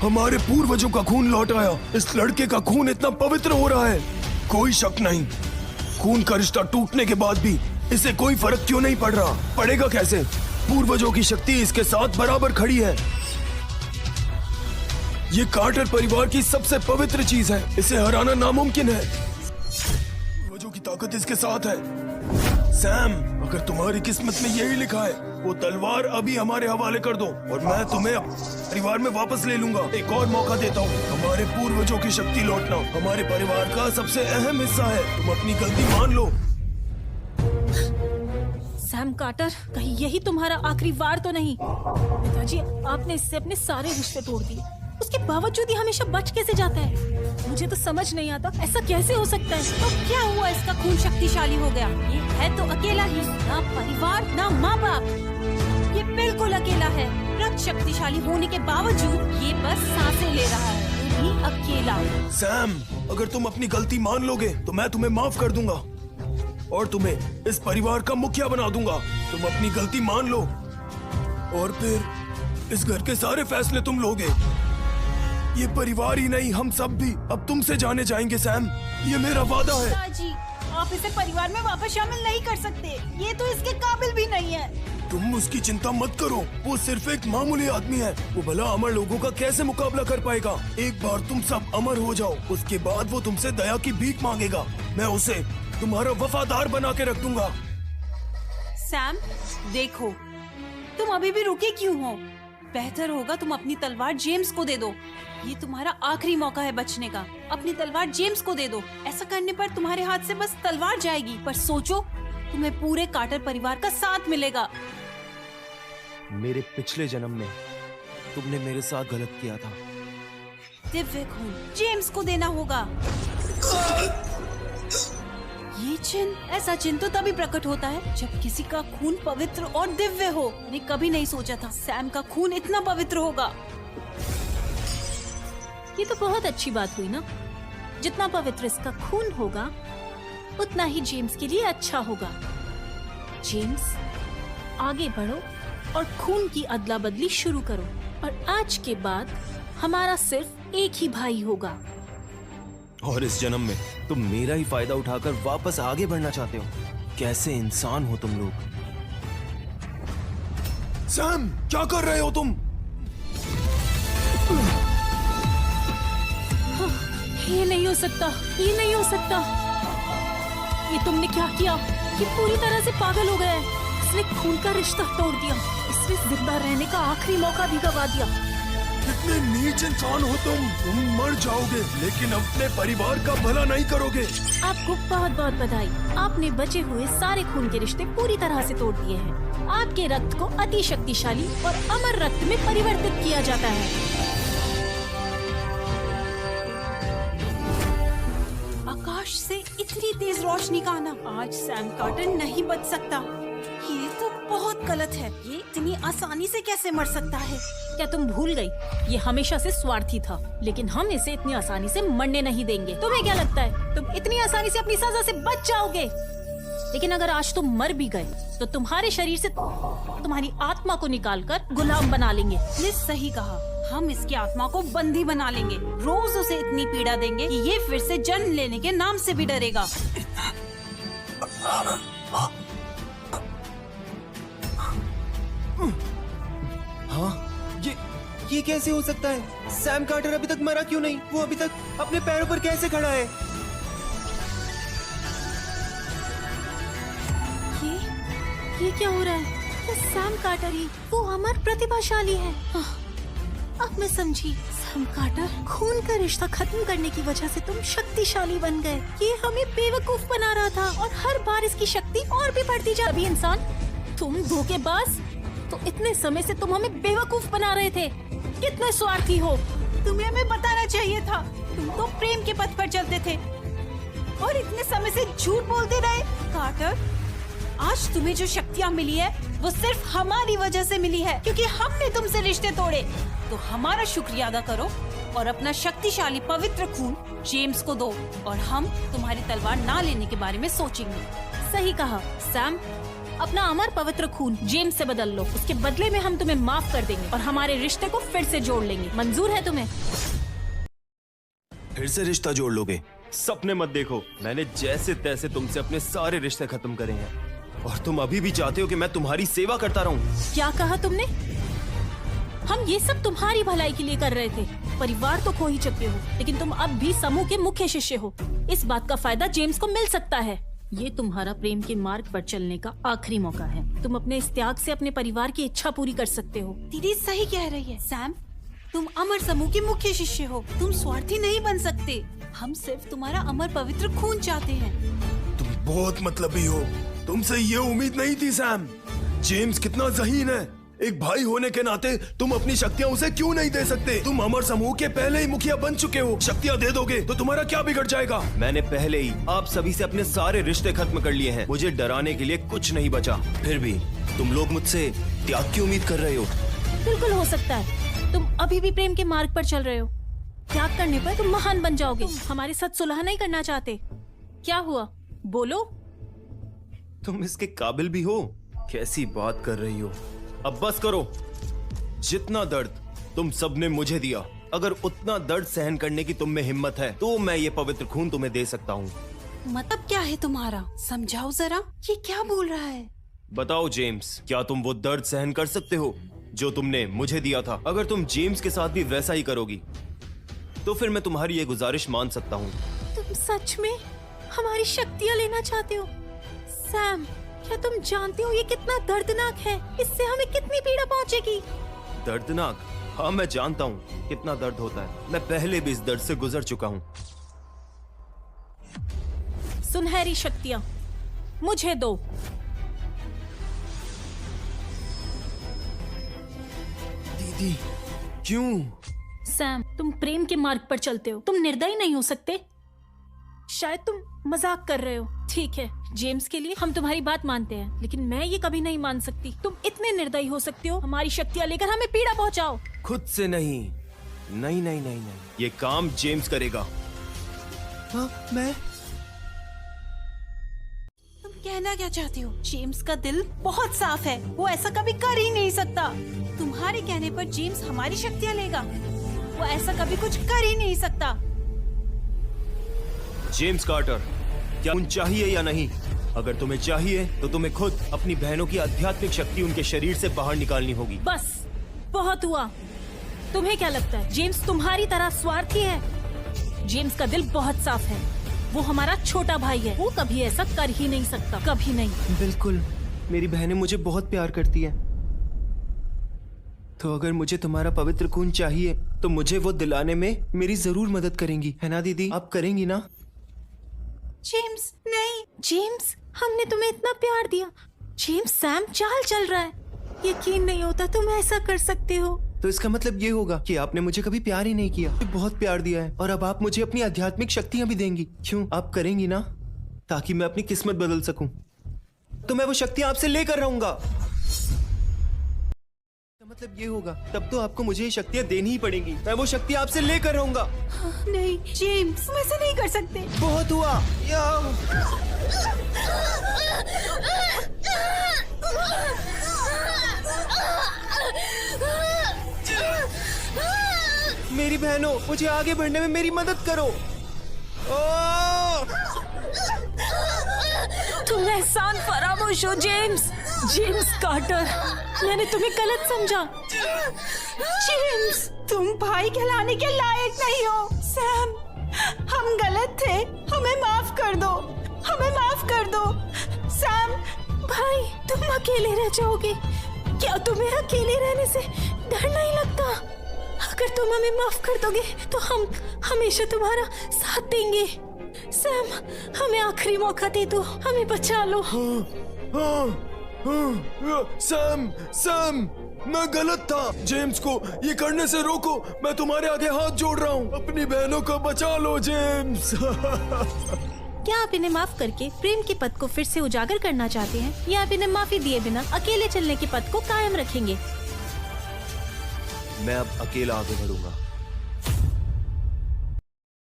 हमारे पूर्वजों का खून लौट आया। इस लड़के का खून इतना पवित्र हो रहा है, कोई शक नहीं। खून का रिश्ता टूटने के बाद भी इसे कोई फर्क क्यों नहीं पड़ रहा? पड़ेगा कैसे? पूर्वजों की शक्ति इसके साथ बराबर खड़ी है। ये कार्टर परिवार की सबसे पवित्र चीज है, इसे हराना नामुमकिन है। पूर्वजों की ताकत इसके साथ है। सैम, अगर तुम्हारी किस्मत में यही लिखा है, वो तलवार अभी हमारे हवाले कर दो और मैं तुम्हें परिवार में वापस ले लूंगा। एक और मौका देता हूँ, हमारे पूर्वजों की शक्ति लौटना हमारे परिवार का सबसे अहम हिस्सा है। तुम अपनी गलती मान लो। सैम कार्टर, कहीं यही तुम्हारा आखिरी वार तो नहीं? पिताजी, आपने इससे अपने सारे रिश्ते तोड़ दिए, उसके बावजूद ही हमेशा बच कैसे जाता है? मुझे तो समझ नहीं आता, ऐसा कैसे हो सकता है? तो क्या हुआ, इसका खून शक्तिशाली हो गया? ये है तो अकेला ही, ना परिवार ना माँ बाप, ये बिल्कुल अकेला है। रक्त शक्तिशाली होने के बावजूद ये बस सांसें ले रहा है, ये भी अकेला। सैम, अगर तुम अपनी गलती मान लोगे तो मैं तुम्हें माफ कर दूंगा और तुम्हें इस परिवार का मुखिया बना दूंगा। तुम अपनी गलती मान लो और फिर इस घर के सारे फैसले तुम लोगे। ये परिवार ही नहीं, हम सब भी अब तुमसे जाने जाएंगे सैम, ये मेरा वादा है। पिताजी, आप इसे परिवार में वापस शामिल नहीं कर सकते, ये तो इसके काबिल भी नहीं है। तुम उसकी चिंता मत करो, वो सिर्फ एक मामूली आदमी है। वो भला अमर लोगों का कैसे मुकाबला कर पाएगा? एक बार तुम सब अमर हो जाओ, उसके बाद वो तुमसे दया की भीख मांगेगा। मैं उसे तुम्हारा वफादार बना के रख दूंगा। सैम, देखो, तुम अभी भी रुके क्यों हो? बेहतर होगा तुम अपनी तलवार जेम्स को दे दो। ये तुम्हारा आखिरी मौका है बचने का। अपनी तलवार जेम्स को दे दो। ऐसा करने पर तुम्हारे हाथ से बस तलवार जाएगी, पर सोचो, तुम्हें पूरे कार्टर परिवार का साथ मिलेगा। मेरे पिछले जन्म में तुमने मेरे साथ गलत किया था। दिव्य खून जेम्स को देना होगा। ये चिन्ह, ऐसा चिन्ह तो तभी प्रकट होता है जब किसी का खून पवित्र और दिव्य हो। मैंने कभी नहीं सोचा था सैम का खून इतना पवित्र होगा। ये तो बहुत अच्छी बात हुई ना। जितना पवित्र इसका खून होगा, उतना ही जेम्स के लिए अच्छा होगा। जेम्स, आगे बढ़ो और खून की अदला बदली शुरू करो। और आज के बाद हमारा सिर्फ एक ही भाई होगा। और इस जन्म में तुम मेरा ही फायदा उठाकर वापस आगे बढ़ना चाहते हो। कैसे इंसान हो तुम लोग? सैम, क्या कर रहे हो तुम? ये नहीं हो सकता, ये नहीं हो सकता। ये तुमने क्या किया? ये पूरी तरह से पागल हो गया है। इसने खून का रिश्ता तोड़ दिया, इसने जिंदा रहने का आखिरी मौका भी गवा दिया। कितने नीच इंसान हो तुम मर जाओगे लेकिन अपने परिवार का भला नहीं करोगे। आपको बहुत बहुत बधाई, आपने बचे हुए सारे खून के रिश्ते पूरी तरह से तोड़ दिए हैं। आपके रक्त को अति शक्तिशाली और अमर रक्त में परिवर्तित किया जाता है। आकाश से इतनी तेज रोशनी का आना, आज सैम कार्टर नहीं बच सकता। ये तो बहुत गलत है। ये इतनी आसानी से कैसे मर सकता है? क्या तुम भूल गई? ये हमेशा से स्वार्थी था, लेकिन हम इसे इतनी आसानी से मरने नहीं देंगे। तुम्हें क्या लगता है तुम इतनी आसानी से अपनी सजा से बच जाओगे? लेकिन अगर आज तुम मर भी गए तो तुम्हारे शरीर से तुम्हारी आत्मा को निकालकर गुलाम बना लेंगे। ने सही कहा, हम इसकी आत्मा को बंदी बना लेंगे। रोज उसे इतनी पीड़ा देंगे कि ये फिर से जन्म लेने के नाम से भी डरेगा। हाँ, ये कैसे हो सकता है? सैम कार्टर अभी तक मरा क्यों नहीं? वो अभी तक अपने पैरों पर कैसे खड़ा है? ये क्या हो रहा है? ये सैम कार्टर ही वो अमर प्रतिभाशाली है। अब मैं समझी, सैम कार्टर, खून का रिश्ता खत्म करने की वजह से तुम शक्तिशाली बन गए। ये हमें बेवकूफ बना रहा था और हर बार इसकी शक्ति और भी बढ़ती जा रही। इंसान, तुम धोखेबाज, तो इतने समय से तुम हमें बेवकूफ बना रहे थे। कितने स्वार्थी हो। तुम्हें हमें बताना चाहिए था। तुम तो प्रेम के पथ पर चलते थे और इतने समय से झूठ बोलते रहे। कार्टर, आज तुम्हें जो शक्तियाँ मिली है वो सिर्फ हमारी वजह से मिली है, क्योंकि हमने तुमसे रिश्ते तोड़े। तो हमारा शुक्रिया अदा करो और अपना शक्तिशाली पवित्र खून जेम्स को दो, और हम तुम्हारी तलवार ना लेने के बारे में सोचेंगे। सही कहा सैम, अपना अमर पवित्र खून जेम्स से बदल लो। उसके बदले में हम तुम्हें माफ कर देंगे और हमारे रिश्ते को फिर से जोड़ लेंगे। मंजूर है तुम्हें? फिर से रिश्ता जोड़ लोगे? सपने मत देखो, मैंने जैसे तैसे तुमसे अपने सारे रिश्ते खत्म करे हैं और तुम अभी भी चाहते हो कि मैं तुम्हारी सेवा करता रहूं। क्या कहा तुमने? हम ये सब तुम्हारी भलाई के लिए कर रहे थे। परिवार तो खो ही चुके हो, लेकिन तुम अब भी समूह के मुख्य शिष्य हो। इस बात का फायदा जेम्स को मिल सकता है। ये तुम्हारा प्रेम के मार्ग पर चलने का आखिरी मौका है। तुम अपने इस त्याग से अपने परिवार की इच्छा पूरी कर सकते हो। दीदी सही कह रही है। सैम, तुम अमर समूह के मुख्य शिष्य हो। तुम स्वार्थी नहीं बन सकते। हम सिर्फ तुम्हारा अमर पवित्र खून चाहते हैं। तुम बहुत मतलबी हो। तुमसे ये उम्मीद नहीं थी सैम। जेम्स कितना ज़हीन है। एक भाई होने के नाते तुम अपनी शक्तियाँ उसे क्यों नहीं दे सकते? तुम अमर समूह के पहले ही मुखिया बन चुके हो। शक्तियाँ दे दोगे तो तुम्हारा क्या बिगड़ जाएगा? मैंने पहले ही आप सभी से अपने सारे रिश्ते खत्म कर लिए हैं। मुझे डराने के लिए कुछ नहीं बचा। फिर भी तुम लोग मुझसे त्याग की उम्मीद कर रहे हो। बिल्कुल हो सकता है। तुम अभी भी प्रेम के मार्ग पर चल रहे हो। त्याग करने पर तुम महान बन जाओगे। हमारे साथ सुलह नहीं करना चाहते? क्या हुआ, बोलो। तुम इसके काबिल भी हो? कैसी बात कर रही हो? अब बस करो। जितना दर्द तुम सबने मुझे दिया, अगर उतना दर्द सहन करने की तुम में हिम्मत है तो मैं ये पवित्र खून तुम्हें दे सकता हूँ। मतलब क्या है तुम्हारा? समझाओ जरा, ये क्या बोल रहा है? बताओ जेम्स, क्या तुम वो दर्द सहन कर सकते हो जो तुमने मुझे दिया था? अगर तुम जेम्स के साथ भी वैसा ही करोगी तो फिर मैं तुम्हारी ये गुजारिश मान सकता हूँ। तुम सच में हमारी शक्तियाँ लेना चाहते हो? सैम, क्या तुम जानते हो ये कितना दर्दनाक है? इससे हमें कितनी पीड़ा पहुंचेगी? दर्दनाक? हाँ, मैं जानता हूँ कितना दर्द होता है। मैं पहले भी इस दर्द से गुजर चुका हूँ। सुनहरी शक्तियाँ मुझे दो। दीदी, क्यों? सैम, तुम प्रेम के मार्ग पर चलते हो। तुम निर्दयी नहीं हो सकते। शायद तुम मजाक कर रहे हो। ठीक है, जेम्स के लिए हम तुम्हारी बात मानते हैं, लेकिन मैं ये कभी नहीं मान सकती। तुम इतने निर्दयी हो सकते हो, हमारी शक्तियाँ लेकर हमें पीड़ा पहुंचाओ। खुद से नहीं। नहीं नहीं नहीं नहीं, ये काम जेम्स करेगा। हाँ, मैं? तुम कहना क्या चाहते हो? जेम्स का दिल बहुत साफ है। वो ऐसा कभी कर ही नहीं सकता। तुम्हारे कहने पर जेम्स हमारी शक्तियाँ लेगा? वो ऐसा कभी कुछ कर ही नहीं सकता। जेम्स कार्टर, क्या खून चाहिए या नहीं? अगर तुम्हें चाहिए तो तुम्हें खुद अपनी बहनों की आध्यात्मिक शक्ति उनके शरीर से बाहर निकालनी होगी। बस, बहुत हुआ। तुम्हें क्या लगता है जेम्स तुम्हारी तरह स्वार्थी है? जेम्स का दिल बहुत साफ है। वो हमारा छोटा भाई है। वो कभी ऐसा कर ही नहीं सकता, कभी नहीं। बिल्कुल, मेरी बहनें मुझे बहुत प्यार करती हैं। तो अगर मुझे तुम्हारा पवित्र खून चाहिए तो मुझे वो दिलाने में मेरी जरूर मदद करेंगी, है ना दीदी? आप करेंगी ना? जेम्स, नहीं। जेम्स, हमने तुम्हें इतना प्यार दिया। जेम्स, सैम चाल चल रहा है। यकीन नहीं होता तुम ऐसा कर सकते हो। तो इसका मतलब ये होगा कि आपने मुझे कभी प्यार ही नहीं किया। बहुत प्यार दिया है और अब आप मुझे अपनी आध्यात्मिक शक्तियां भी देंगी। क्यों, आप करेंगी ना? ताकि मैं अपनी किस्मत बदल सकूं। तो मैं वो शक्तियां आपसे लेकर रहूंगा। मतलब ये होगा तब तो आपको मुझे ये शक्तियां देनी ही पड़ेंगी। मैं वो शक्तियां आपसे लेकर रहूंगा। नहीं जेम्स, तुम ऐसा नहीं कर सकते। बहुत हुआ। मेरी बहनों, मुझे आगे बढ़ने में मेरी मदद करो। तुम एहसान फरामोश हो जेम्स। जेम्स कार्टर, मैंने तुम्हें गलत समझा। जेम्स, तुम भाई कहलाने के लायक नहीं हो। सैम, हम गलत थे। हमें माफ कर दो। हमें माफ कर दो। सैम भाई, तुम अकेले रह जाओगे। क्या तुम्हें अकेले रहने से डर नहीं लगता? अगर तुम हमें माफ कर दोगे तो हम हमेशा तुम्हारा साथ देंगे। सैम, हमें आखिरी मौका दे दो। हमें बचा लो। सैम, मैं गलत था। जेम्स को ये करने से रोको। मैं तुम्हारे आगे हाथ जोड़ रहा हूँ। अपनी बहनों को बचा लो जेम्स। क्या आप इन्हें माफ करके प्रेम के पथ को फिर से उजागर करना चाहते हैं, या आप इन्हें माफी दिए बिना अकेले चलने के पथ को कायम रखेंगे? मैं अब अकेला आगे बढ़ूंगा।